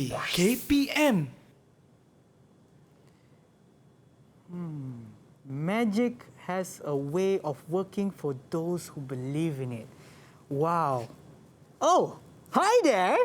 edwebtvkpm. Magic has a way of working for those who believe in it. Wow. Oh, hi there.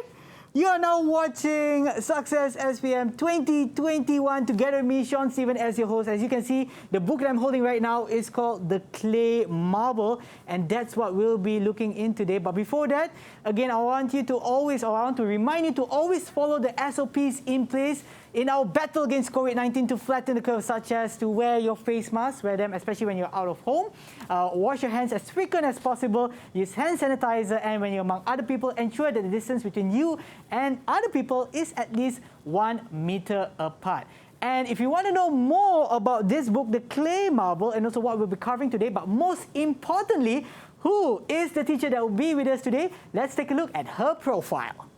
You are now watching Success SPM 2021 together with me, Sean Stephen, as your host. As you can see, the book that I'm holding right now is called The Clay Marble, and that's what we'll be looking in today. But before that, again, I want to remind you to always follow the SOPs in place in our battle against COVID-19 to flatten the curve, such as to wear your face mask, wear them especially when you're out of home, wash your hands as frequent as possible, use hand sanitizer, and when you're among other people, ensure that the distance between you and other people is at least 1 meter apart. And if you want to know more about this book, The Clay Marble, and also what we'll be covering today, but most importantly, who is the teacher that will be with us today, let's take a look at her profile.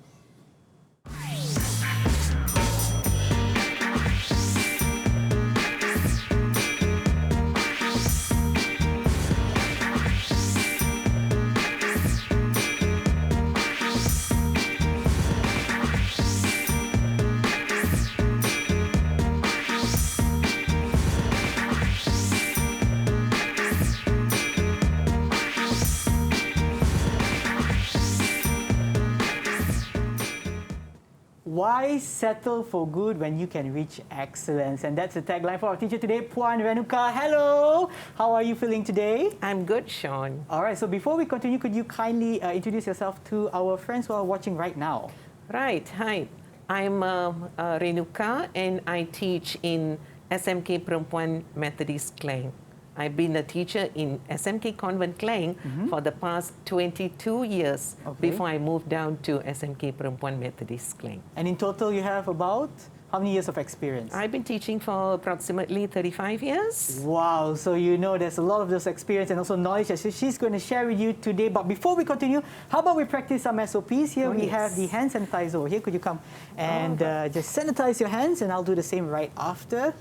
Why settle for good when you can reach excellence? And that's the tagline for our teacher today, Puan Renuka. Hello, how are you feeling today? I'm good, Sean. All right, so before we continue, could you kindly introduce yourself to our friends who are watching right now? Right, hi. I'm Renuka and I teach in SMK Perempuan Methodist Klang. I've been a teacher in SMK Convent Klang for the past 22 years before I moved down to SMK Perempuan Methodist Klang. And in total, you have about how many years of experience? I've been teaching for approximately 35 years. Wow, so you know there's a lot of those experience and also knowledge that she's going to share with you today. But before we continue, how about we practice some SOPs? Here we have the hand sanitizer over here. Could you come and just sanitize your hands, and I'll do the same right after.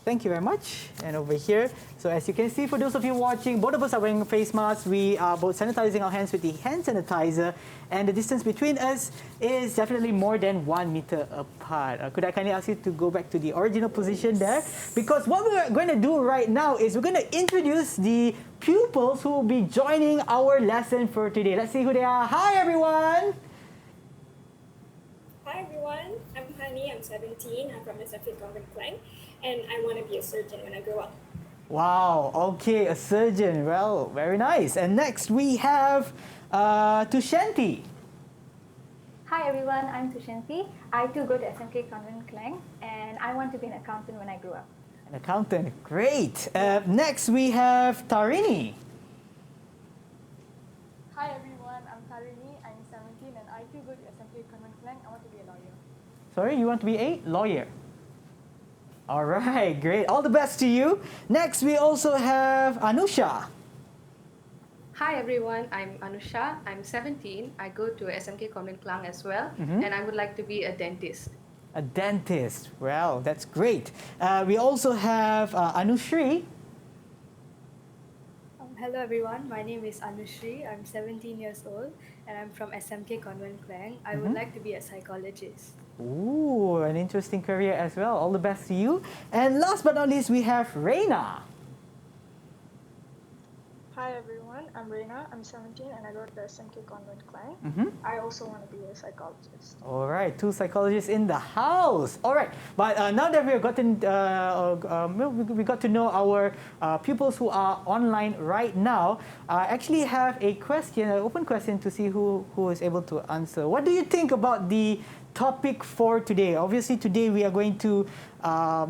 Thank you very much. And over here, so as you can see, for those of you watching, both of us are wearing face masks. We are both sanitizing our hands with the hand sanitizer, and the distance between us is definitely more than 1 meter apart. Could I kindly ask you to go back to the original position there? Because what we're going to do right now is we're going to introduce the pupils who will be joining our lesson for today. Let's see who they are. Hi, everyone. Hi everyone, I'm Hani, I'm 17, I'm from SMK Convent Klang, and I want to be a surgeon when I grow up. Wow, okay, a surgeon. Well, very nice. And next we have Tushanti. Hi everyone, I'm Tushanti. I too go to SMK Convent Klang, and I want to be an accountant when I grow up. An accountant, great. Next we have Tarini. Hi everyone, I'm Tarini, I'm 17 and I too go to SMK Convent Klang. I want to be a lawyer. Sorry, you want to be a lawyer? All right, great. All the best to you. Next we also have Anusha. Hi everyone, I'm Anusha, I'm 17, I go to SMK Convent Klang as well, and I would like to be a dentist. A dentist, well, that's great. We also have Anushri. Hello everyone, my name is Anushri, I'm 17 years old and I'm from SMK Convent Klang. I would like to be a psychologist. Ooh, an interesting career as well. All the best to you. And last but not least, we have Reina. Hi everyone, I'm Reina, I'm 17 and I go to the SMK Convent Klang. I also want to be a psychologist. All right, 2 psychologists in the house. All right, but now that we have gotten, we got to know our pupils who are online right now, I actually have a question, an open question to see who is able to answer. What do you think about the topic for today? Obviously, today we are going to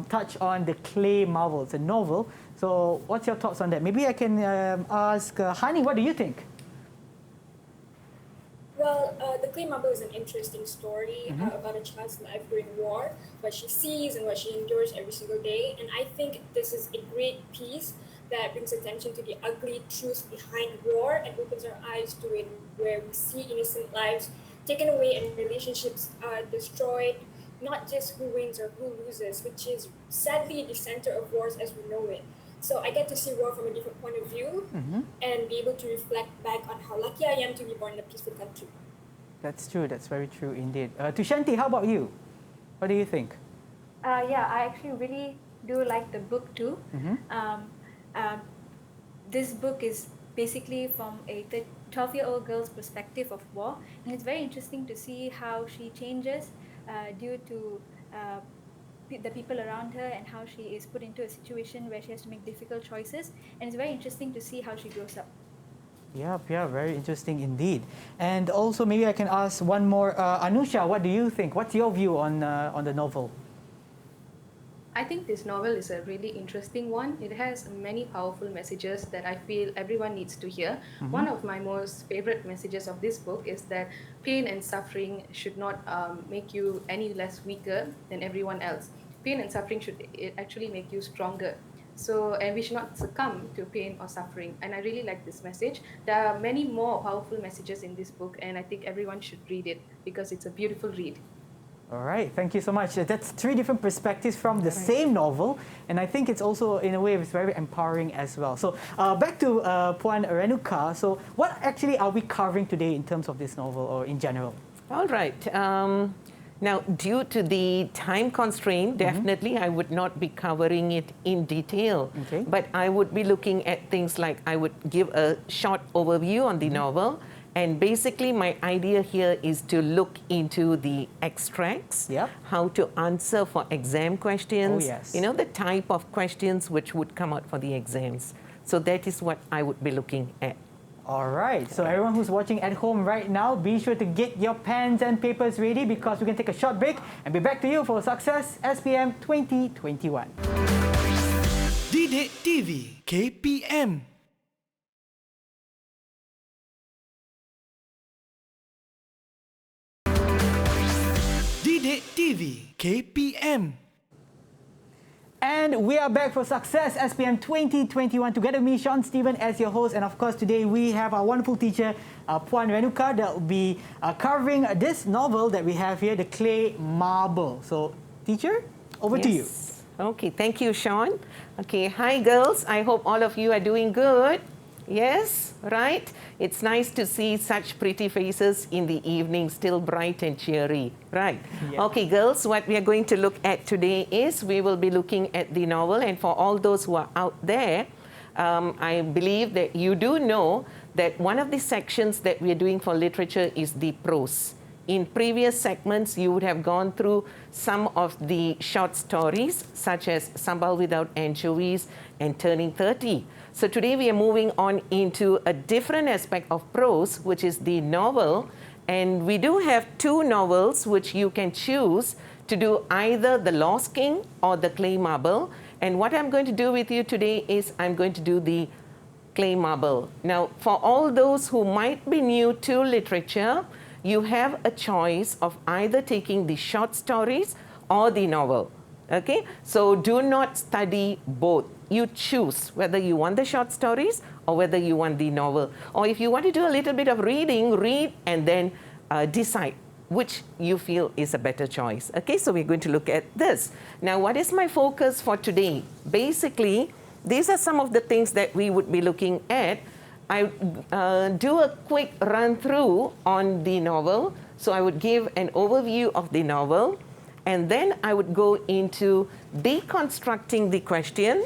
touch on The Clay Marble. It's a novel. So what's your thoughts on that? Maybe I can ask Hani, what do you think? Well, The Clay Marble is an interesting story about a child's life during war, what she sees and what she endures every single day. And I think this is a great piece that brings attention to the ugly truth behind war and opens our eyes to it, where we see innocent lives taken away and relationships destroyed, not just who wins or who loses, which is sadly the center of wars as we know it. So I get to see war from a different point of view and be able to reflect back on how lucky I am to be born in a peaceful country. That's true. That's very true indeed. Tushanti, how about you? What do you think? Yeah, I actually really do like the book too. This book is basically from a 12-year-old girl's perspective of war, and it's very interesting to see how she changes due to the people around her and how she is put into a situation where she has to make difficult choices, and it's very interesting to see how she grows up. Yep, yeah, very interesting indeed. And also maybe I can ask one more. Anusha, what do you think? What's your view on the novel? I think this novel is a really interesting one. It has many powerful messages that I feel everyone needs to hear. One of my most favorite messages of this book is that pain and suffering should not make you any less weaker than everyone else. Pain and suffering should actually make you stronger. So, and we should not succumb to pain or suffering. And I really like this message. There are many more powerful messages in this book, and I think everyone should read it because it's a beautiful read. All right, thank you so much. That's 3 different perspectives from the same novel, and I think it's also, in a way, it's very empowering as well. So back to Puan Renuka. So what actually are we covering today in terms of this novel or in general? All right. Now, due to the time constraint, definitely I would not be covering it in detail. Okay. But I would be looking at things like I would give a short overview on the novel. And basically, my idea here is to look into the extracts, how to answer for exam questions, you know, the type of questions which would come out for the exams. So that is what I would be looking at. All right, so everyone who's watching at home right now, be sure to get your pens and papers ready because we're going to take a short break and be back to you for Success SPM 2021. DidikTV KPM. DidikTV KPM. And we are back for Success SPM 2021 together with me, Sean Stephen, as your host. And of course, today we have our wonderful teacher, Puan Renuka, that will be covering this novel that we have here, The Clay Marble. So, teacher, over to you. Okay, thank you, Sean. Okay, hi girls. I hope all of you are doing good. Yes, right? It's nice to see such pretty faces in the evening, still bright and cheery, right? Yeah. Okay, girls, what we are going to look at today is we will be looking at the novel. And for all those who are out there, I believe that you do know that one of the sections that we are doing for literature is the prose. In previous segments, you would have gone through some of the short stories, such as Sambal Without Anchovies and Turning 30. So today we are moving on into a different aspect of prose, which is the novel. And we do have 2 novels which you can choose to do either The Lost King or The Clay Marble. And what I'm going to do with you today is I'm going to do the Clay Marble. Now, for all those who might be new to literature, you have a choice of either taking the short stories or the novel. Okay, so do not study both. You choose whether you want the short stories or whether you want the novel. Or if you want to do a little bit of reading, read and then decide which you feel is a better choice. Okay, so we're going to look at this. Now, what is my focus for today? Basically, these are some of the things that we would be looking at. I do a quick run through on the novel. So I would give an overview of the novel. And then I would go into deconstructing the question,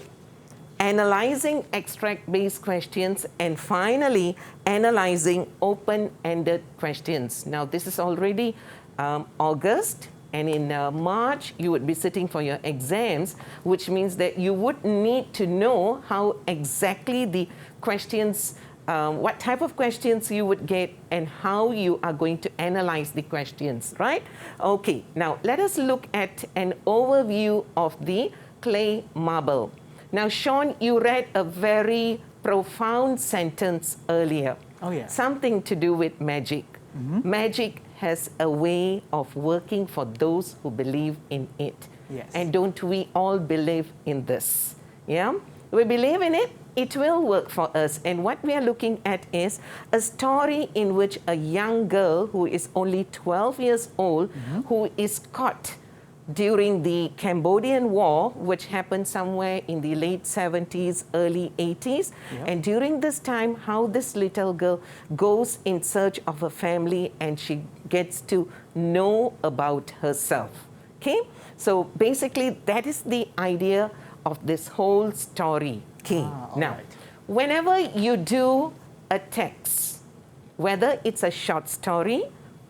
analyzing extract-based questions, and finally analyzing open-ended questions. Now, this is already August, and in March, you would be sitting for your exams, which means that you would need to know how exactly the questions, what type of questions you would get and how you are going to analyze the questions, right? Okay, now let us look at an overview of the Clay Marble. Now, Sean, you read a very profound sentence earlier. Oh, yeah. Something to do with magic. Magic has a way of working for those who believe in it. Yes. And don't we all believe in this? Yeah? We believe in it. It will work for us. And what we are looking at is a story in which a young girl who is only 12 years old, who is caught during the Cambodian War, which happened somewhere in the late 70s, early 80s. And during this time, how this little girl goes in search of her family and she gets to know about herself. Okay, so basically that is the idea of this whole story. Okay, now whenever you do a text, whether it's a short story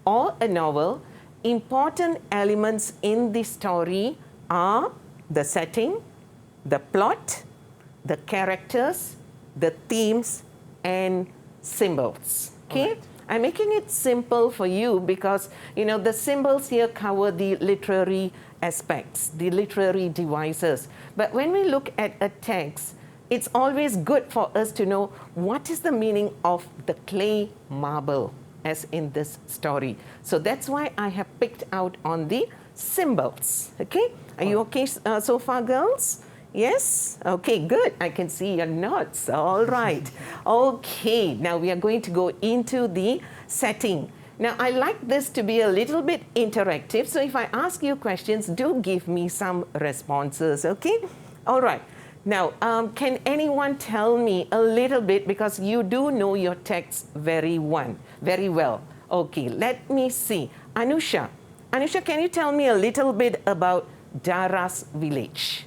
or a novel, important elements in the story are the setting, the plot, the characters, the themes, and symbols. Okay, I'm making it simple for you because the symbols here cover the literary aspects, the literary devices. But when we look at a text, it's always good for us to know what is the meaning of the clay marble, as in this story. So that's why I have picked out on the symbols. Okay, are you okay so far, girls? Yes? Okay, good. I can see your nods. All right. Okay, now we are going to go into the setting. Now, I like this to be a little bit interactive. So if I ask you questions, do give me some responses, okay? All right. Now, can anyone tell me a little bit, because you do know your text very well. Okay, let me see. Anusha, can you tell me a little bit about Dara's village?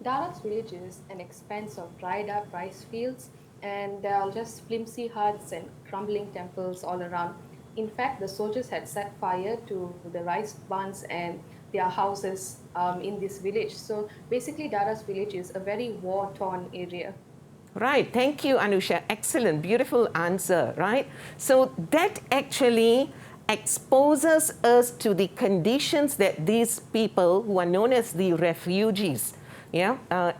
Dara's village is an expanse of dried up rice fields, and there are just flimsy huts and crumbling temples all around. In fact, the soldiers had set fire to the rice barns and their houses in this village. So basically, Dara's village is a very war-torn area. Right, thank you, Anusha. Excellent, beautiful answer, right? So that actually exposes us to the conditions that these people who are known as the refugees,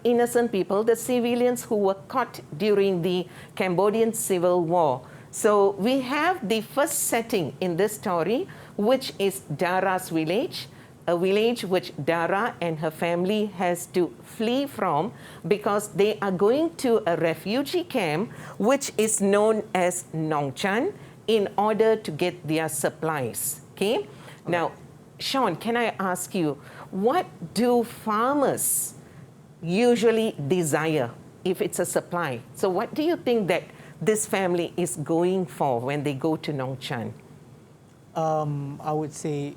innocent people, the civilians who were caught during the Cambodian Civil War. So we have the first setting in this story, which is Dara's village, a village which Dara and her family has to flee from because they are going to a refugee camp which is known as Nongchan in order to get their supplies. Okay? Now, Sean, can I ask you, what do farmers usually desire if it's a supply? So what do you think that this family is going for when they go to Nongchan? I would say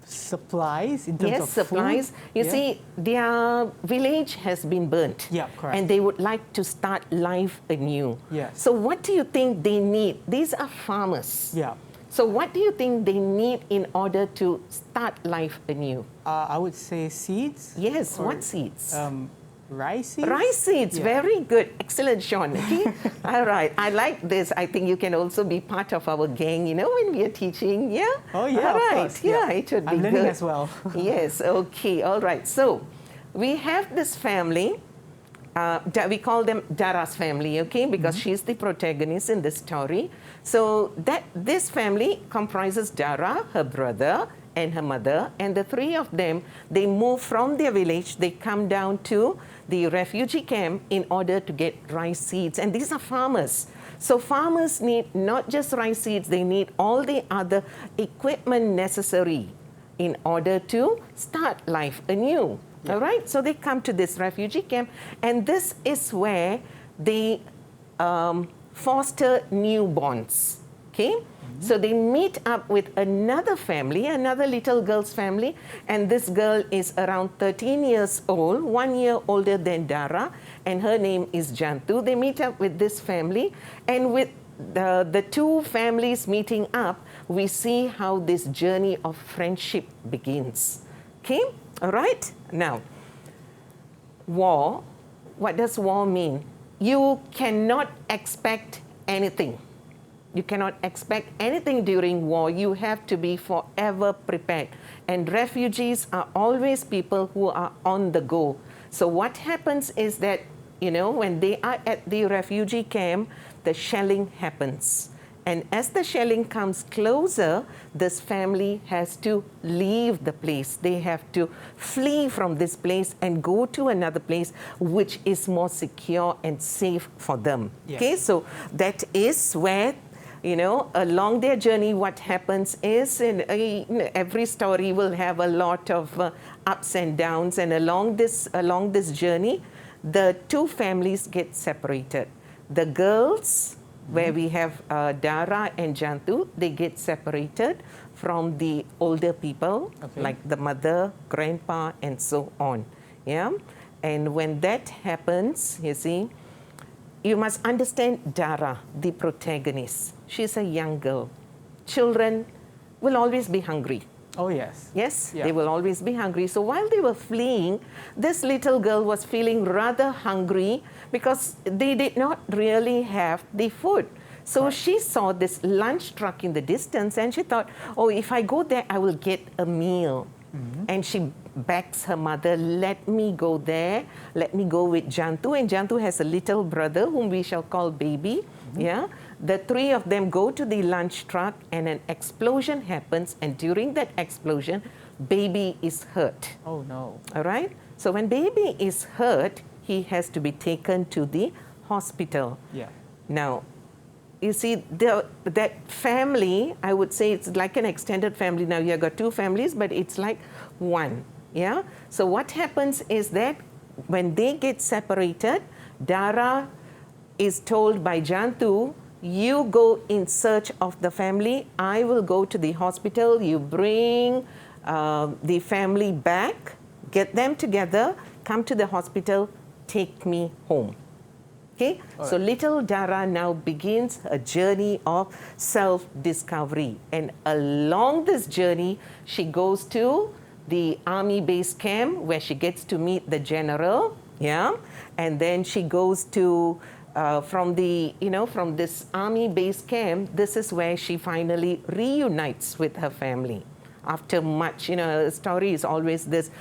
supplies in terms of supplies. food. You see, their village has been burnt. Yeah, correct. And they would like to start life anew. Yes. So what do you think they need? These are farmers. Yeah. So what do you think they need in order to start life anew? I would say seeds. Yes, what seeds? Rice seeds. Rice seeds, very good. Excellent, Sean. Okay. All right, I like this. I think you can also be part of our gang, when we are teaching, yeah? Oh, yeah, all right. of course. Yeah, it would be I'm learning good. as well. Yes, okay, all right. So we have this family. We call them Dara's family, okay, because she's the protagonist in this story. So this family comprises Dara, her brother, and her mother, and the three of them, they move from their village, they come down to the refugee camp in order to get rice seeds. And these are farmers. So farmers need not just rice seeds, they need all the other equipment necessary in order to start life anew. All right, so they come to this refugee camp, and this is where they foster new bonds, okay? So they meet up with another family, another little girl's family, and this girl is around 13 years old, 1 year older than Dara, and her name is Jantu. They meet up with this family, and with the two families meeting up, we see how this journey of friendship begins, okay? All right? Now, war, what does war mean? You cannot expect anything. You cannot expect anything during war. You have to be forever prepared. And refugees are always people who are on the go. So what happens is that, when they are at the refugee camp, the shelling happens. And as the shelling comes closer, this family has to leave the place. They have to flee from this place and go to another place which is more secure and safe for them. Yes. Okay, so that is where, along their journey, what happens is every story will have a lot of ups and downs. And along this journey, the two families get separated. The girls where we have Dara and Jantu. They get separated from the older people, like the mother, grandpa, and so on. Yeah, and when that happens, you see, you must understand Dara, the protagonist. She's a young girl. Children will always be hungry. Oh, yes. Yes, Yeah. they will always be hungry. So while they were fleeing, this little girl was feeling rather hungry because they did not really have the food. So she saw this lunch truck in the distance and she thought, oh, if I go there, I will get a meal. And she begs her mother, let me go there, let me go with Jantu. And Jantu has a little brother whom we shall call Baby. Yeah, the three of them go to the lunch truck and an explosion happens. And during that explosion, Baby is hurt. Oh, no. All right. So when Baby is hurt, he has to be taken to the hospital. Yeah. Now, you see, that family, I would say it's like an extended family. Now, you've got two families, but it's like one. Yeah. So what happens is that when they get separated, Dara is told by Jantu, you go in search of the family. I will go to the hospital. You bring the family back, get them together, come to the hospital, take me home. Okay, so little Dara now begins a journey of self-discovery. And along this journey, she goes to the army base camp where she gets to meet the general. Yeah, and then she goes to from this army base camp. This is where she finally reunites with her family. After much, her story is always this,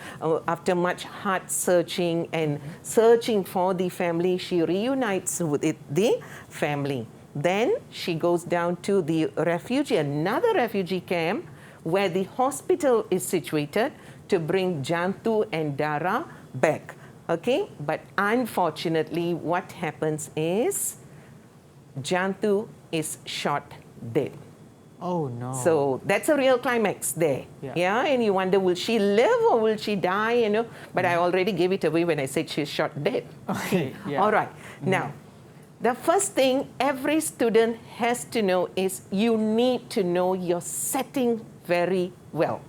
after much heart searching and searching for the family, she reunites with the family. Then she goes down to the another refugee camp where the hospital is situated to bring Jantu and Dara back. Okay, but unfortunately what happens is Jantu is shot dead. Oh, no. So that's a real climax there. Yeah. And you wonder, will she live or will she die? But I already gave it away when I said she's shot dead. Okay. Yeah. All right. Now, the first thing every student has to know is you need to know your setting very well.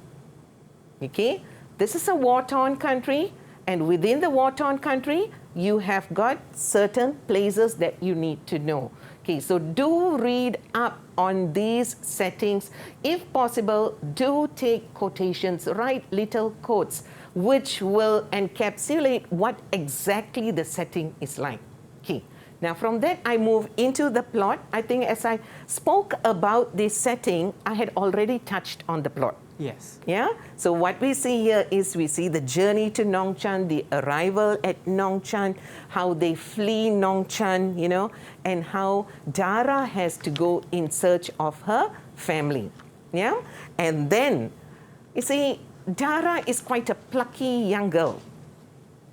Okay? This is a war-torn country, and within the war-torn country, you have got certain places that you need to know. Okay, so do read up on these settings. If possible, do take quotations, write little quotes, which will encapsulate what exactly the setting is like. Okay, now from that, I move into the plot. I think as I spoke about the setting, I had already touched on the plot. Yes. Yeah. So what we see here is we see the journey to Nongchan, the arrival at Nongchan, how they flee Nongchan, and how Dara has to go in search of her family. Yeah. And then, you see, Dara is quite a plucky young girl.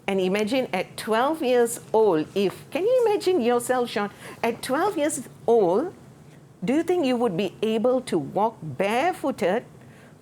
And imagine at 12 years old, can you imagine yourself, Sean, at 12 years old, do you think you would be able to walk barefooted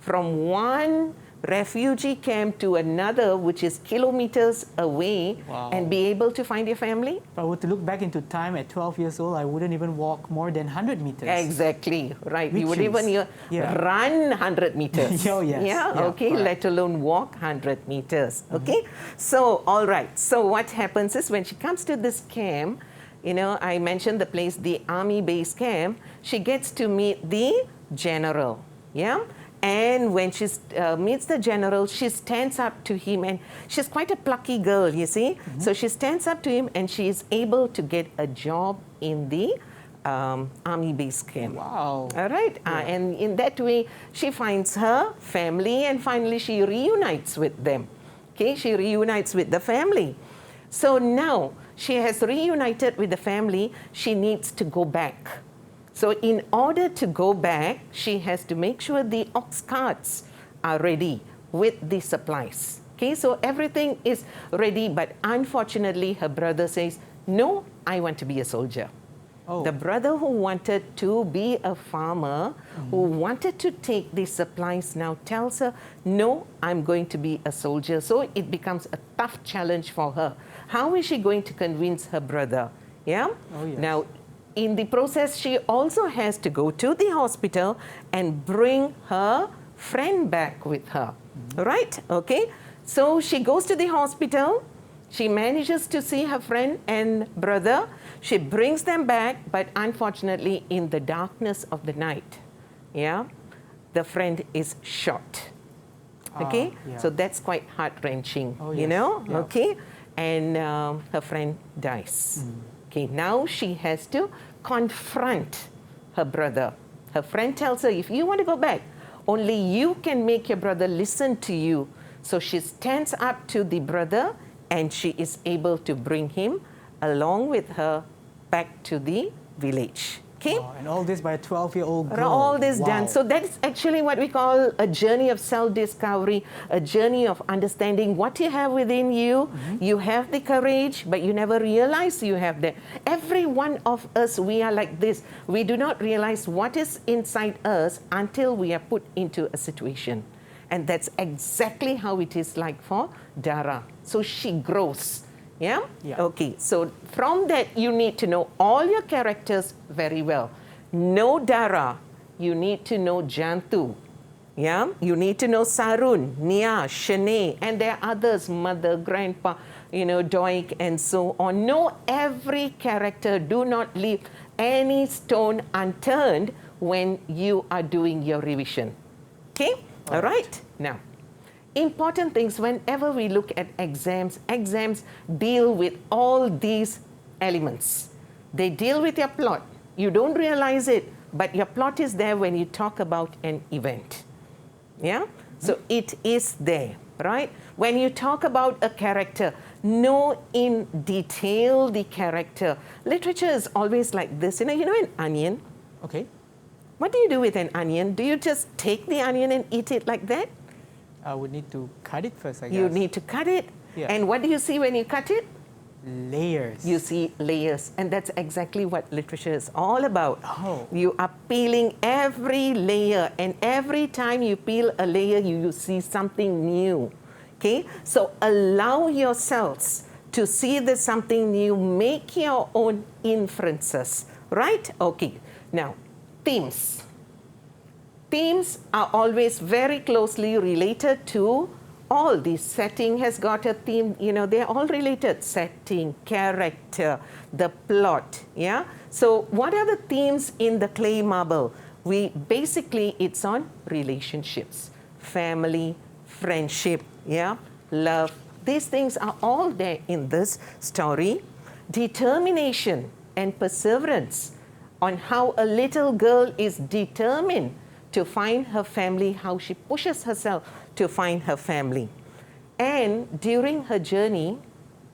from one refugee camp to another, which is kilometers away, and be able to find your family? If I were to look back into time at 12 years old, I wouldn't even walk more than 100 meters. Exactly, right. Which You would even run 100 meters. Oh, yes. Yeah, okay, correct. let alone walk 100 meters. Okay, so, all right. So what happens is when she comes to this camp, I mentioned the place, the army base camp, she gets to meet the general. Yeah. And when she meets the general, she stands up to him, and she's quite a plucky girl, you see. So she stands up to him, and she is able to get a job in the army base camp. Wow. All right. And in that way, she finds her family, and finally she reunites with them. Okay, she reunites with the family. So now she has reunited with the family, she needs to go back. So in order to go back, she has to make sure the ox carts are ready with the supplies. Okay, so everything is ready, but unfortunately her brother says, no, I want to be a soldier. Oh. The brother who wanted to be a farmer, who wanted to take the supplies, now tells her, no, I'm going to be a soldier. So it becomes a tough challenge for her. How is she going to convince her brother? Yeah? Oh, yes. Now, in the process, she also has to go to the hospital and bring her friend back with her, right? Okay, so she goes to the hospital. She manages to see her friend and brother. She brings them back, but unfortunately, in the darkness of the night, yeah, the friend is shot. Okay, yeah. so that's quite heart-wrenching, Oh, you yes. know, Yeah. okay? And her friend dies. Okay, now she has to confront her brother. Her friend tells her, if you want to go back, only you can make your brother listen to you. So she stands up to the brother and she is able to bring him along with her back to the village. Okay? Wow, and all this by a 12-year-old girl. All this done. Wow. So that's actually what we call a journey of self-discovery, a journey of understanding what you have within you. You have the courage, but you never realize you have that. Every one of us, we are like this. We do not realize what is inside us until we are put into a situation. And that's exactly how it is like for Dara. So she grows. Yeah? Yeah. Okay, so from that, you need to know all your characters very well. Know Dara, you need to know Jantu. Yeah? You need to know Sarun, Nia, Shanae, and there are others, mother, grandpa, you know, Doik, and so on. Know every character. Do not leave any stone unturned when you are doing your revision. Okay? All right. Now, important things whenever we look at exams, exams deal with all these elements. They deal with your plot. You don't realize it, but your plot is there when you talk about an event. Yeah? So it is there, right? When you talk about a character, know in detail the character. Literature is always like this. You know an onion? Okay. What do you do with an onion? Do you just take the onion and eat it like that? I would need to cut it first, I guess. You need to cut it. Yeah. And what do you see when you cut it? Layers. You see layers. And that's exactly what literature is all about. Oh. You are peeling every layer. And every time you peel a layer, you see something new. Okay? So allow yourselves to see there's something new. Make your own inferences. Right? Okay. Now, themes. Themes are always very closely related to all. The setting has got a theme, you know, they're all related. Setting, character, the plot, yeah? So what are the themes in the clay marble? Basically, it's on relationships, family, friendship, yeah? Love. These things are all there in this story. Determination and perseverance on how a little girl is determined to find her family, how she pushes herself to find her family. And during her journey,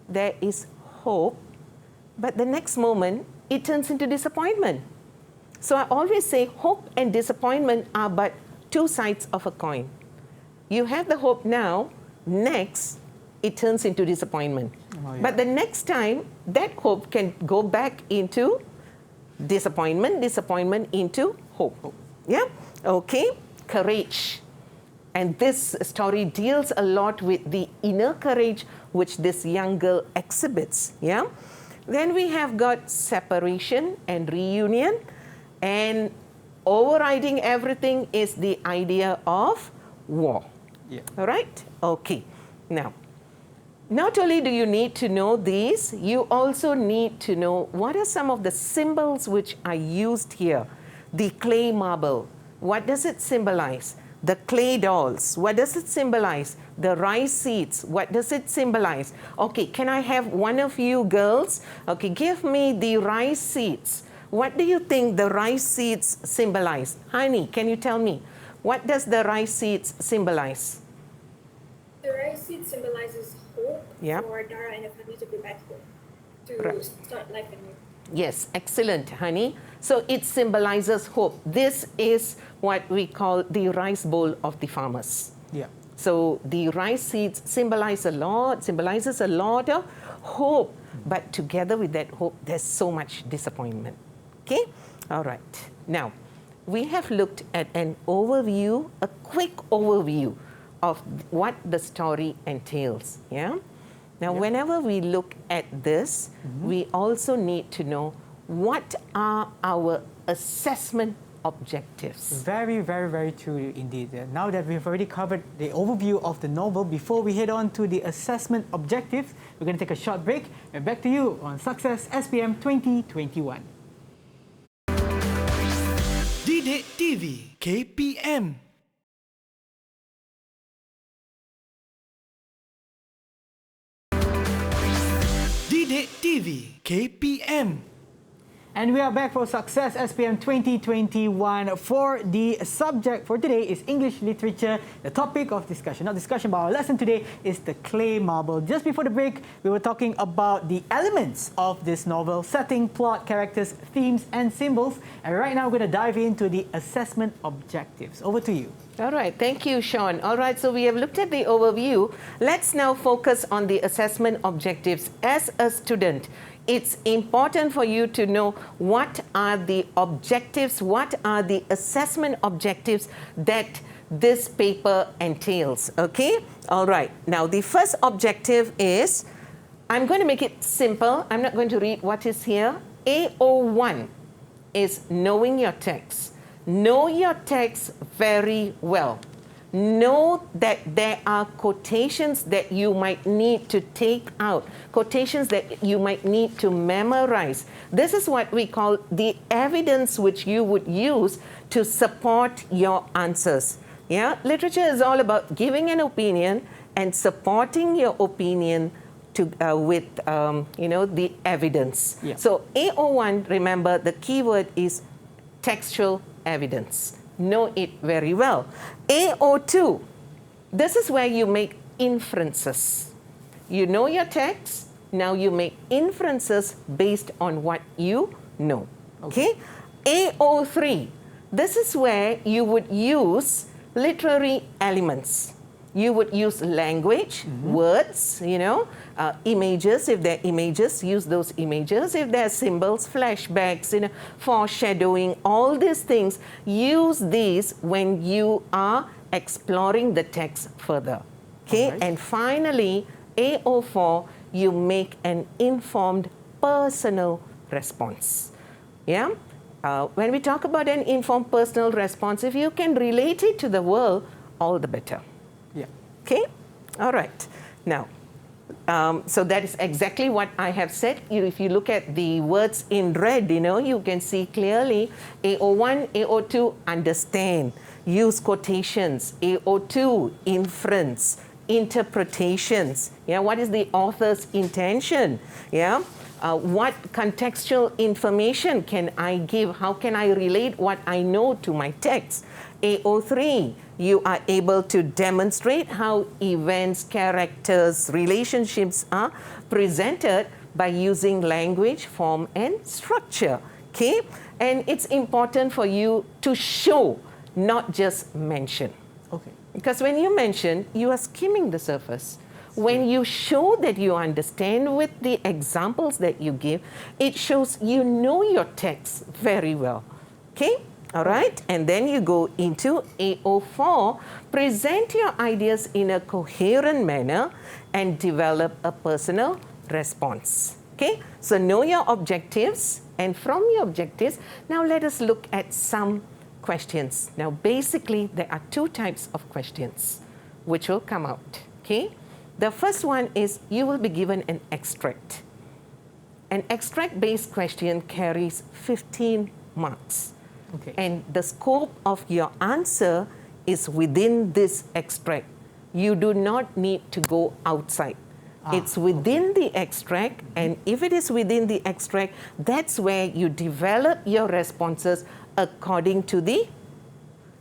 there is hope, but the next moment, it turns into disappointment. So I always say hope and disappointment are but two sides of a coin. You have the hope now, next, it turns into disappointment. Oh, yeah. But the next time, that hope can go back into disappointment, disappointment into hope. Yeah? Okay? Courage. And this story deals a lot with the inner courage which this young girl exhibits. Yeah? Then we have got separation and reunion. And overriding everything is the idea of war. Yeah. All right? Okay. Now, not only do you need to know these, you also need to know what are some of the symbols which are used here. The clay marble, what does it symbolize? The clay dolls, what does it symbolize? The rice seeds, what does it symbolize? Okay, can I have one of you girls? Okay, give me the rice seeds. What do you think the rice seeds symbolize? Honey, can you tell me? What does the rice seeds symbolize? The rice seed symbolizes hope Yeah. for Dara and her family to go back home, to Right. start life anew. Yes, excellent, honey. So it symbolizes hope. This is what we call the rice bowl of the farmers. Yeah. So the rice seeds symbolizes a lot of hope. But together with that hope, there's so much disappointment. Okay? All right. Now, we have looked at an overview, a quick overview of what the story entails. Yeah? Now, whenever we look at this, we also need to know what are our assessment objectives? Very, very, very true indeed. Now that we've already covered the overview of the novel, before we head on to the assessment objectives, we're going to take a short break and back to you on Success SPM 2021. DidikTV KPM. DidikTV KPM. And we are back for Success SPM 2021. For the subject for today is English literature. The topic of discussion, not discussion, but our lesson today is the clay marble. Just before the break, we were talking about the elements of this novel: setting, plot, characters, themes, and symbols. And right now, we're going to dive into the assessment objectives. Over to you. All right, thank you, Sean. All right, so we have looked at the overview. Let's now focus on the assessment objectives. As a student, it's important for you to know what are the objectives, what are the assessment objectives that this paper entails, okay? All right, now the first objective is, I'm going to make it simple. I'm not going to read what is here. AO1 is knowing your text. Know your text very well. Know that there are quotations that you might need to take out, quotations that you might need to memorize. This is what we call the evidence which you would use to support your answers. Yeah, literature is all about giving an opinion and supporting your opinion to, with the evidence. Yeah. So AO1, remember, the keyword is textual evidence. Know it very well. AO2, this is where you make inferences. You know your text, now you make inferences based on what you know. Okay? AO3, this is where you would use literary elements. You would use language, words, images. If there are images, use those images. If there are symbols, flashbacks, foreshadowing, all these things, use these when you are exploring the text further. Okay? Right. And finally, AO4, you make an informed personal response. Yeah? When we talk about an informed personal response, if you can relate it to the world, all the better. Yeah. Okay? All right. Now, so that is exactly what I have said. If you look at the words in red, you can see clearly AO1, AO2, understand, use quotations, AO2, inference, interpretations. Yeah, what is the author's intention? Yeah. What contextual information can I give? How can I relate what I know to my text? AO3, you are able to demonstrate how events, characters, relationships are presented by using language, form, and structure. Okay? And it's important for you to show, not just mention. Okay. Because when you mention, you are skimming the surface. When you show that you understand with the examples that you give, it shows you know your text very well. Okay? All right? And then you go into AO4, present your ideas in a coherent manner and develop a personal response. Okay? So know your objectives, and from your objectives, now let us look at some questions. Now, basically, there are two types of questions which will come out. Okay? The first one is you will be given an extract. An extract-based question carries 15 marks. Okay. And the scope of your answer is within this extract. You do not need to go outside. It's within the extract, and if it is within the extract, that's where you develop your responses according to the...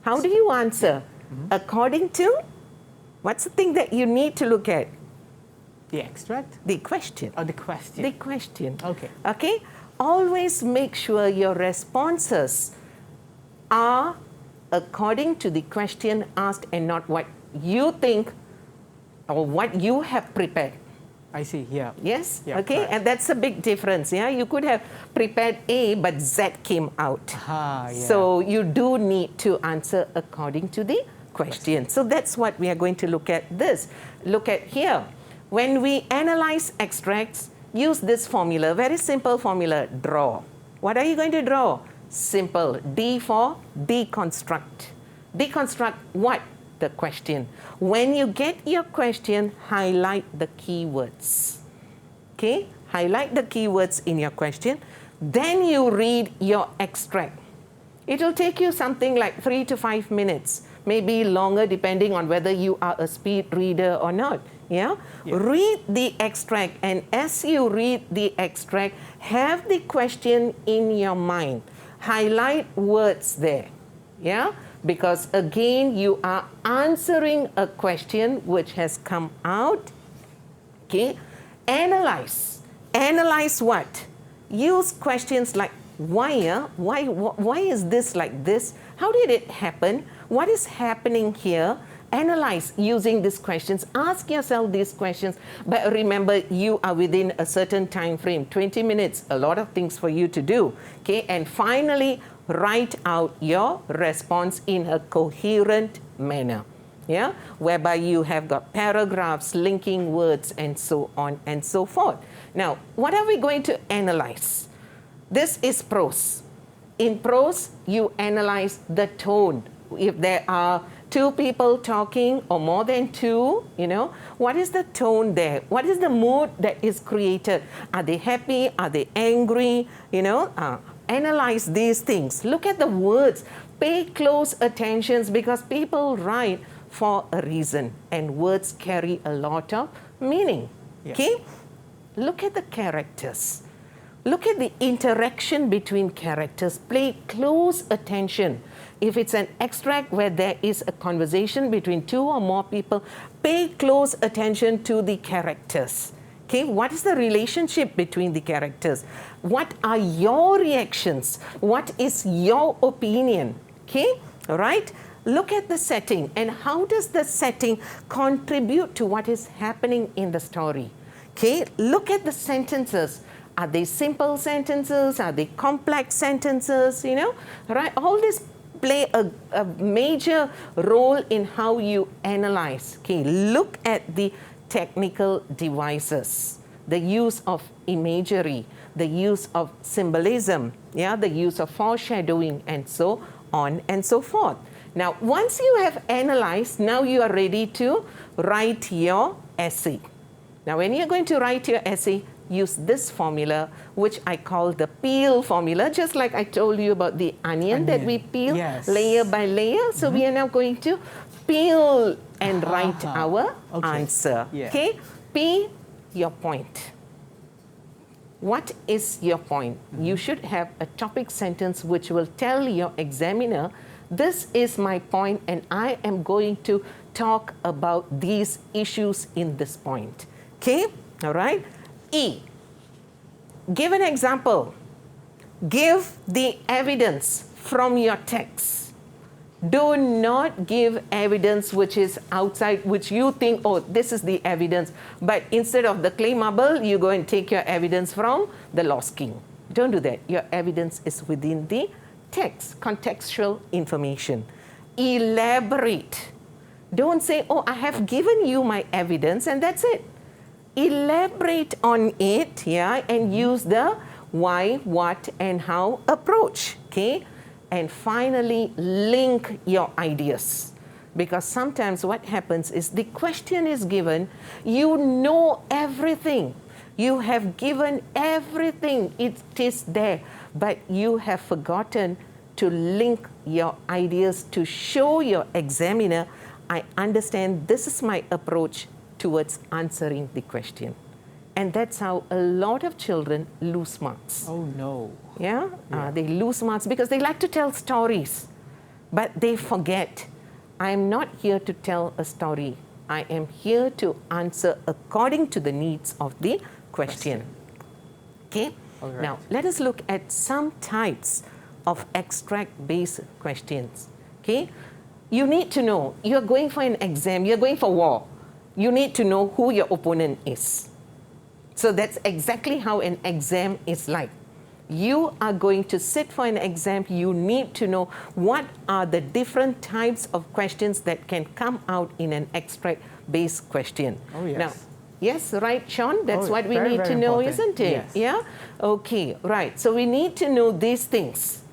How do you answer? According to... What's the thing that you need to look at? The extract? The question. Oh, the question. The question. Okay. Okay? Always make sure your responses are according to the question asked and not what you think or what you have prepared. I see, yeah. Yes? Yeah, okay? correct. And that's a big difference. Yeah? You could have prepared A, but Z came out. Yeah. So you do need to answer according to the question. So that's what we are going to look at this. Look at here. When we analyze extracts, use this formula, very simple formula, draw. What are you going to draw? Simple. D for deconstruct. Deconstruct what? The question. When you get your question, highlight the keywords. Okay? Highlight the keywords in your question. Then you read your extract. It will take you something like 3 to 5 minutes, maybe longer depending on whether you are a speed reader or not. Yeah? Read the extract, and as you read the extract, have the question in your mind. Highlight words there. Yeah? Because again, you are answering a question which has come out. Okay? Analyze. Analyze what? Use questions like why is this like this? How did it happen? What is happening here? Analyze using these questions. Ask yourself these questions. But remember, you are within a certain time frame, 20 minutes, a lot of things for you to do. Okay? And finally, write out your response in a coherent manner. Yeah? Whereby you have got paragraphs, linking words, and so on and so forth. Now, what are we going to analyze? This is prose. In prose, you analyze the tone. If there are 2 people talking or more than 2, what is the tone there? What is the mood that is created? Are they happy? Are they angry? Analyze these things. Look at the words. Pay close attention because people write for a reason and words carry a lot of meaning. Yes. Okay? Look at the characters. Look at the interaction between characters. Pay close attention. If it's an extract where there is a conversation between 2 or more people, pay close attention to the characters. Okay, what is the relationship between the characters? What are your reactions? What is your opinion? Okay, all right? Look at the setting and how does the setting contribute to what is happening in the story? Okay, look at the sentences. Are they simple sentences? Are they complex sentences? Right? All this play a major role in how you analyze. Okay, look at the technical devices, the use of imagery, the use of symbolism, the use of foreshadowing, and so on and so forth. Now, once you have analyzed, now you are ready to write your essay. Now, when you're going to write your essay, use this formula, which I call the peel formula, just like I told you about the onion that we peel layer by layer. So we are now going to peel and write our answer. Okay? P, your point. What is your point? You should have a topic sentence which will tell your examiner, this is my point and I am going to talk about these issues in this point. Okay? All right? E, give an example. Give the evidence from your text. Do not give evidence which is outside, which you think, oh, this is the evidence. But instead of the clay marble, you go and take your evidence from the Lost King. Don't do that. Your evidence is within the text, contextual information. Elaborate. Don't say, oh, I have given you my evidence and that's it. Elaborate on it, and use the why, what, and how approach, okay? And finally, link your ideas. Because sometimes what happens is the question is given, you know everything. You have given everything, it is there, but you have forgotten to link your ideas to show your examiner, I understand this is my approach towards answering the question. And that's how a lot of children lose marks. Oh, no. Yeah? They lose marks because they like to tell stories, but they forget, I'm not here to tell a story. I am here to answer according to the needs of the question. Okay? Right. Now, let us look at some types of extract-based questions. Okay? You need to know, you're going for an exam, you're going for war. You need to know who your opponent is. So that's exactly how an exam is like. You are going to sit for an exam, you need to know what are the different types of questions that can come out in an extract-based question. Oh, yes. Now, Yes, right, Sean? That's what we very, need very to know, important. isn't it? Yes. Yeah? Okay, right. So we need to know these things.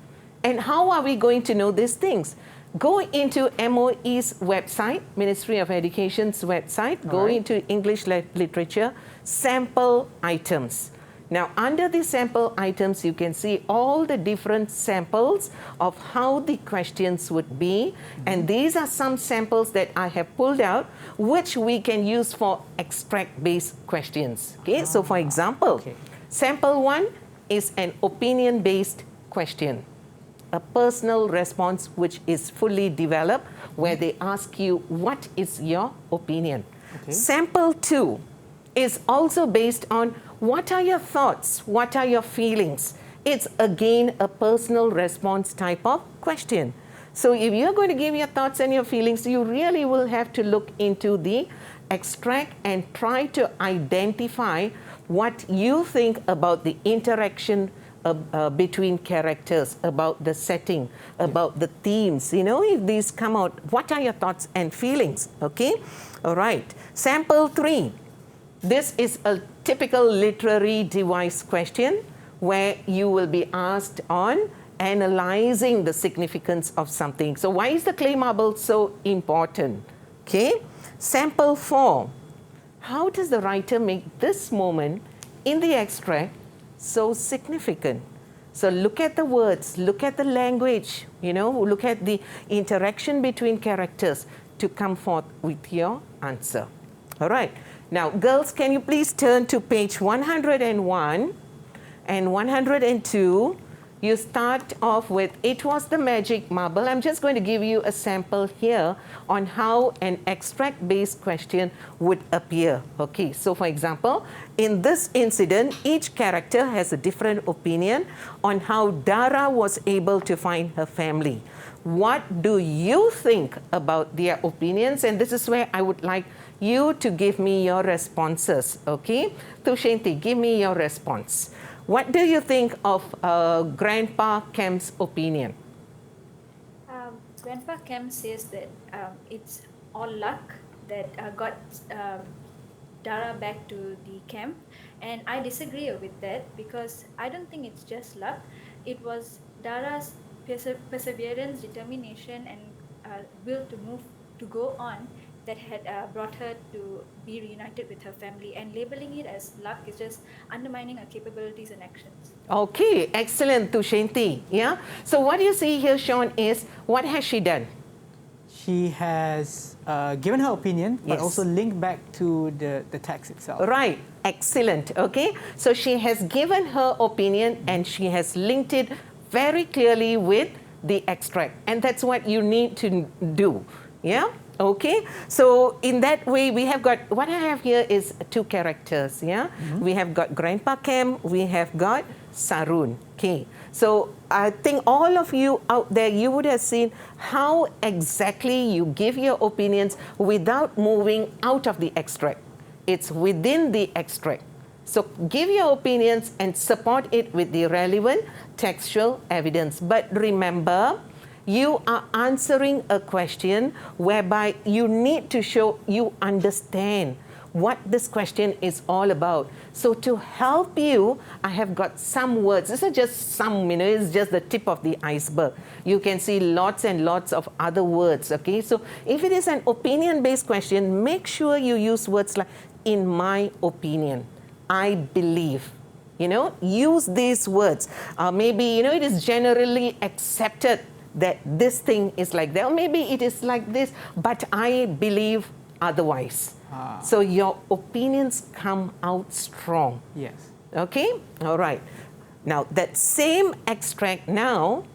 And how are we going to know these things? Go into MOE's website, Ministry of Education's website, go into English literature, sample items. Now, under the sample items, you can see all the different samples of how the questions would be. And these are some samples that I have pulled out, which we can use for extract-based questions. Okay, so for example, sample 1 is an opinion-based question, a personal response which is fully developed, where they ask you, what is your opinion? Sample 2 is also based on what are your thoughts, what are your feelings. It's again a personal response type of question. So if you're going to give your thoughts and your feelings, you really will have to look into the extract and try to identify what you think about the interaction between characters, about the setting, about the themes. You know, if these come out, what are your thoughts and feelings? Okay, all right. Sample 3. This is a typical literary device question where you will be asked on analyzing the significance of something. So why is the clay marble so important? Okay. Sample 4. How does the writer make this moment in the extract so significant? So look at the words, look at the language, you know, look at the interaction between characters to come forth with your answer. All right. Now, girls, can you please turn to page 101 and 102. You start off with, it was the magic marble. I'm just going to give you a sample here on how an extract-based question would appear. Okay, so for example, in this incident, each character has a different opinion on how Dara was able to find her family. What do you think about their opinions? And this is where I would like you to give me your responses. Okay, Tushanti, give me your response. What do you think of Grandpa Kem's opinion? Grandpa Kem says that it's all luck that got Dara back to the camp, and I disagree with that because I don't think it's just luck. It was Dara's perseverance, determination, and will to go on that had brought her to be reunited with her family, and labeling it as luck is just undermining her capabilities and actions. Okay, excellent, Tushanti. Yeah. So what you see here, Sean, is what has she done? She has given her opinion, but also linked back to the text itself. Right, excellent. Okay, so she has given her opinion and she has linked it very clearly with the extract, and that's what you need to do. Yeah. Okay, so in that way, we have got, what I have here is two characters, yeah? We have got Grandpa Kem, we have got Sarun, okay? So I think all of you out there, you would have seen how exactly you give your opinions without moving out of the extract. It's within the extract. So give your opinions and support it with the relevant textual evidence. But remember, you are answering a question whereby you need to show you understand what this question is all about. So to help you, I have got some words. These are just some, it's just the tip of the iceberg. You can see lots and lots of other words, okay? So if it is an opinion-based question, make sure you use words like, in my opinion, I believe. Use these words. Maybe, it is generally accepted that this thing is like that, or maybe it is like this, but I believe otherwise. So your opinions come out strong. Yes. Okay? All right. Now, that same extract now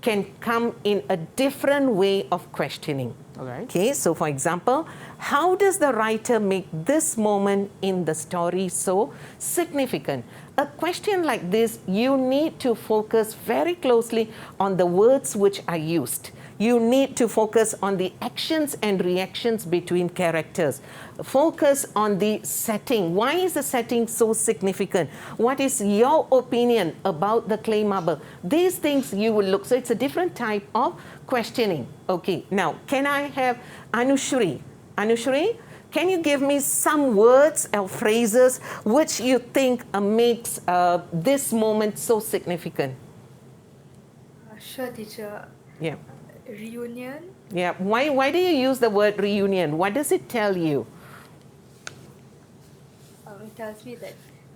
can come in a different way of questioning. All right. Okay, so for example, how does the writer make this moment in the story so significant? A question like this, you need to focus very closely on the words which are used. You need to focus on the actions and reactions between characters. Focus on the setting. Why is the setting so significant? What is your opinion about the clay marble? These things you will look. So it's a different type of questioning. Okay, now can I have Anushri? Anushri, can you give me some words or phrases which you think makes this moment so significant? Sure, teacher. Yeah. Reunion. Yeah. Why do you use the word reunion? What does it tell you? It tells me that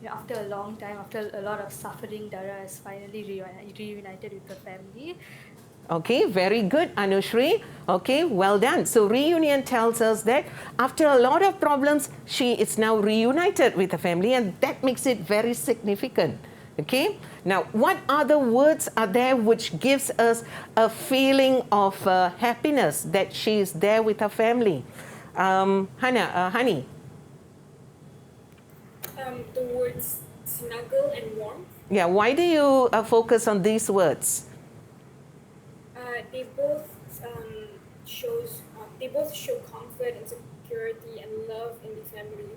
after a long time, after a lot of suffering, Dara is finally reunited with the family. Okay, very good, Anushri. Okay, well done. So reunion tells us that after a lot of problems, she is now reunited with the family, and that makes it very significant. Okay, now what other words are there which gives us a feeling of happiness that she is there with her family? Honey. The words snuggle and warmth. Yeah, why do you focus on these words? They both show comfort and security and love in the family.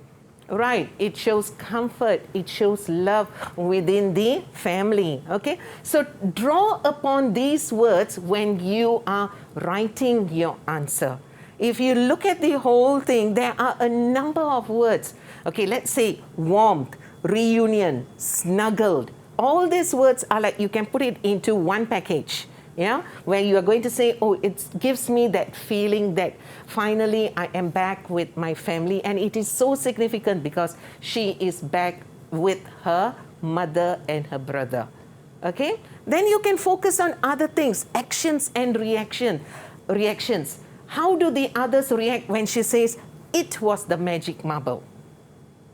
Right, it shows comfort, it shows love within the family. Okay, so draw upon these words when you are writing your answer. If you look at the whole thing, there are a number of words. Okay, let's say warmth, reunion, snuggled. All these words are like you can put it into one package. Yeah, where you are going to say, oh, it gives me that feeling that finally I am back with my family, and it is so significant because she is back with her mother and her brother. Okay, then you can focus on other things, actions and reactions. How do the others react when she says it was the magic marble?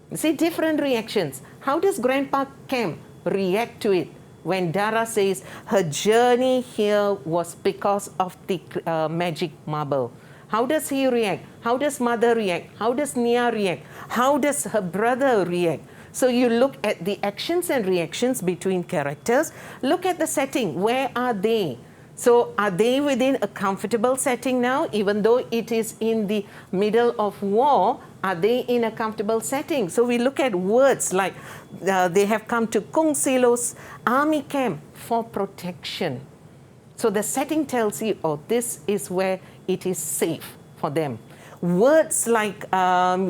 You see, different reactions. How does Grandpa Cam react to it? When Dara says her journey here was because of the magic marble. How does he react? How does mother react? How does Nia react? How does her brother react? So you look at the actions and reactions between characters. Look at the setting. Where are they? So are they within a comfortable setting now? Even though it is in the middle of war, are they in a comfortable setting? So we look at words like they have come to Kung Silo's army camp for protection. So the setting tells you, oh, this is where it is safe for them. Words like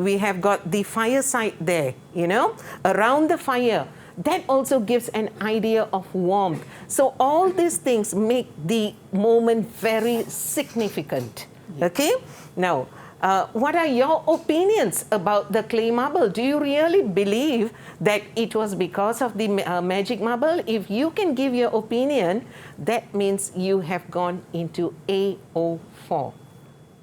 we have got the fireside there, you know, around the fire. That also gives an idea of warmth. So all these things make the moment very significant. Okay? Now, what are your opinions about the clay marble? Do you really believe that it was because of the magic marble? If you can give your opinion, that means you have gone into AO4.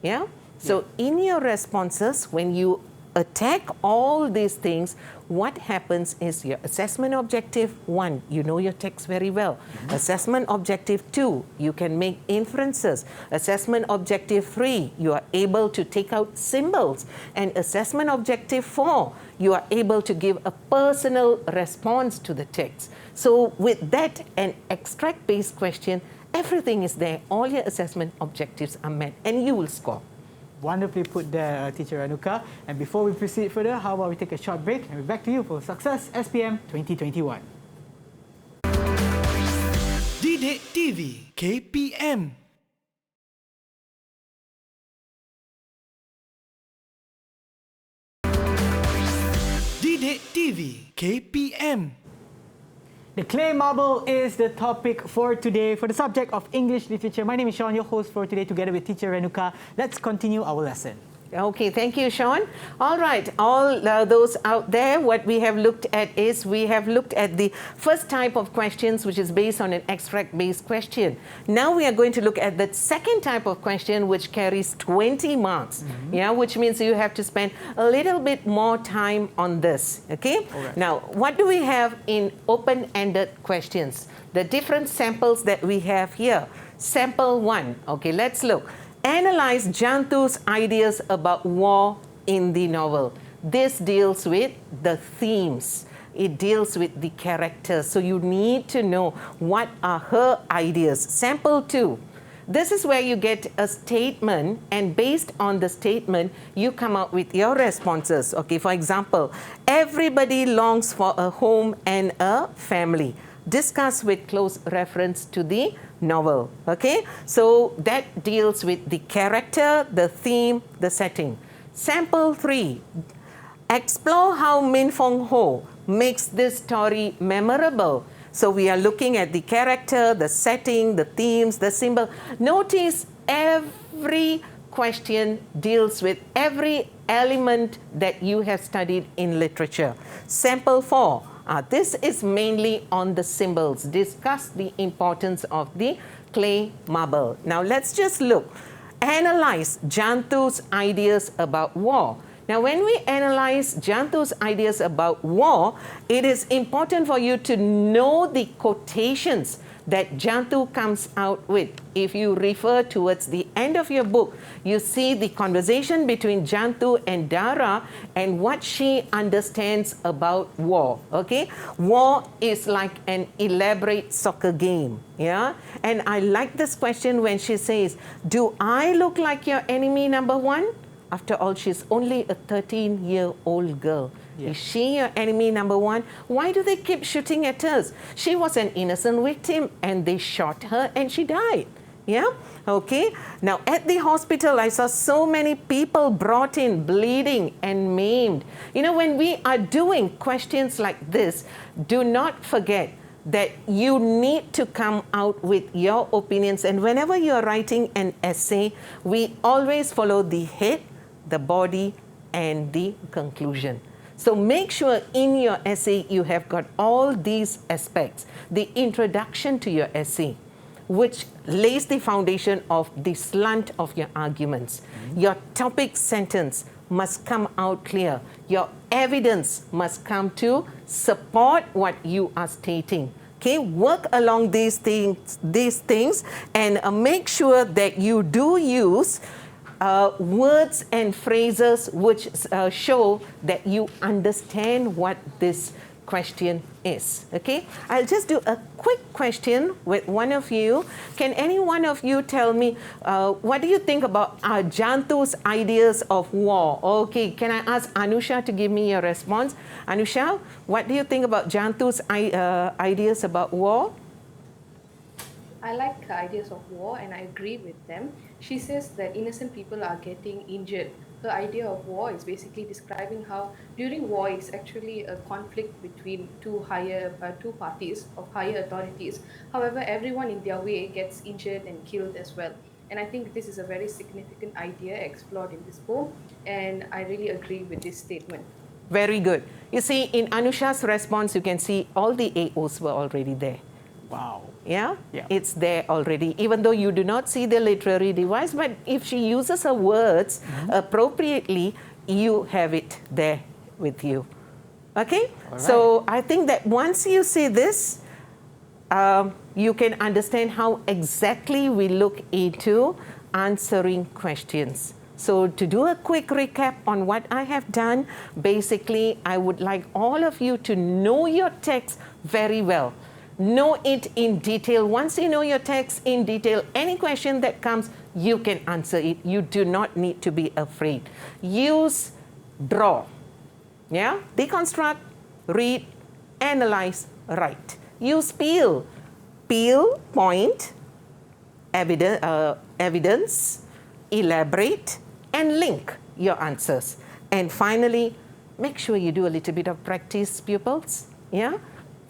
Yeah? So in your responses, when you attack all these things, what happens is your assessment objective 1, you know your text very well. Assessment objective 2, you can make inferences. Assessment objective 3, you are able to take out symbols. And assessment objective 4, you are able to give a personal response to the text. So with that, an extract-based question, everything is there. All your assessment objectives are met and you will score. Wonderfully put there, Teacher Renuka. And before we proceed further, how about we take a short break and we're back to you for Success SPM 2021. DidikTV KPM. DidikTV KPM. The clay marble is the topic for today for the subject of English literature. My name is Sean, your host for today, together with Teacher Renuka. Let's continue our lesson. Okay, thank you, Sean. All right, all those out there, what we have looked at is we have looked at the first type of questions, which is based on an extract-based question. Now we are going to look at the second type of question, which carries 20 marks, yeah, which means you have to spend a little bit more time on this, okay? Right. Now, what do we have in open-ended questions? The different samples that we have here. Sample 1, okay, let's look. Analyze Jantu's ideas about war in the novel. This deals with the themes. It deals with the characters. So you need to know what are her ideas. Sample 2. This is where you get a statement, and based on the statement, you come up with your responses. Okay, for example, everybody longs for a home and a family. Discuss with close reference to the novel. Okay, so that deals with the character, the theme, the setting. Sample 3. Explore how Min Fong Ho makes this story memorable. So we are looking at the character, the setting, the themes, the symbol. Notice every question deals with every element that you have studied in literature. Sample 4. This is mainly on the symbols. Discuss the importance of the clay marble. Now let's just look. Analyze Jantu's ideas about war. Now, when we analyze Jantu's ideas about war, it is important for you to know the quotations that Jantu comes out with. If you refer towards the end of your book, you see the conversation between Jantu and Dara and what she understands about war, okay? War is like an elaborate soccer game, yeah? And I like this question when she says, do I look like your enemy number one? After all, she's only a 13-year-old girl. Yeah. Is she your enemy number one? Why do they keep shooting at us? She was an innocent victim and they shot her and she died. Yeah? Okay. Now, at the hospital, I saw so many people brought in bleeding and maimed. You know, when we are doing questions like this, do not forget that you need to come out with your opinions. And whenever you're writing an essay, we always follow the head, the body, and the conclusion. So make sure in your essay you have got all these aspects. The introduction to your essay, which lays the foundation of the slant of your arguments. Your topic sentence must come out clear. Your evidence must come to support what you are stating. Okay, work along these things and make sure that you do use words and phrases which show that you understand what this question is. Okay, I'll just do a quick question with one of you. Can any one of you tell me what do you think about Jantu's ideas of war? Okay, can I ask Anusha to give me your response? Anusha, what do you think about Jantu's ideas about war? I like her ideas of war and I agree with them. She says that innocent people are getting injured. Her idea of war is basically describing how during war it's actually a conflict between two parties of higher authorities. However, everyone in their way gets injured and killed as well. And I think this is a very significant idea explored in this poem, and I really agree with this statement. Very good. You see, in Anusha's response, you can see all the AOs were already there. Wow. Yeah? Yeah, it's there already, even though you do not see the literary device, but if she uses her words appropriately, you have it there with you. Okay? Right. So I think that once you see this, you can understand how exactly we look into answering questions. So to do a quick recap on what I have done, basically, I would like all of you to know your text very well. Know it in detail. Once you know your text in detail, any question that comes, you can answer it. You do not need to be afraid. Use draw. Yeah? Deconstruct, read, analyze, write. Use peel. Peel, point, evidence, elaborate, and link your answers. And finally, make sure you do a little bit of practice, pupils. Yeah?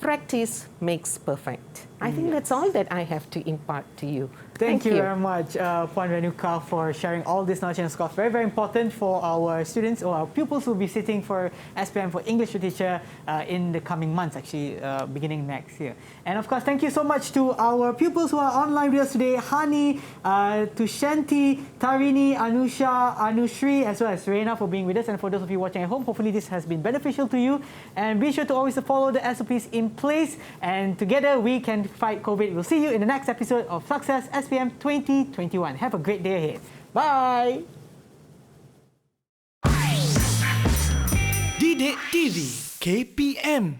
Practice makes perfect. I think that's all that I have to impart to you. Thank you very much, Puan Renuka, for sharing all this knowledge and scores. Very, very important for our students or our pupils who will be sitting for SPM for English Literature in the coming months, actually, beginning next year. And of course, thank you so much to our pupils who are online with us today, Hani, to Shanti, Tarini, Anusha, Anushri, as well as Reina for being with us. And for those of you watching at home, hopefully this has been beneficial to you. And be sure to always follow the SOPs in place. And together we can fight COVID. We'll see you in the next episode of Success SPM 2021. Have a great day ahead. Bye! DidikTV KPM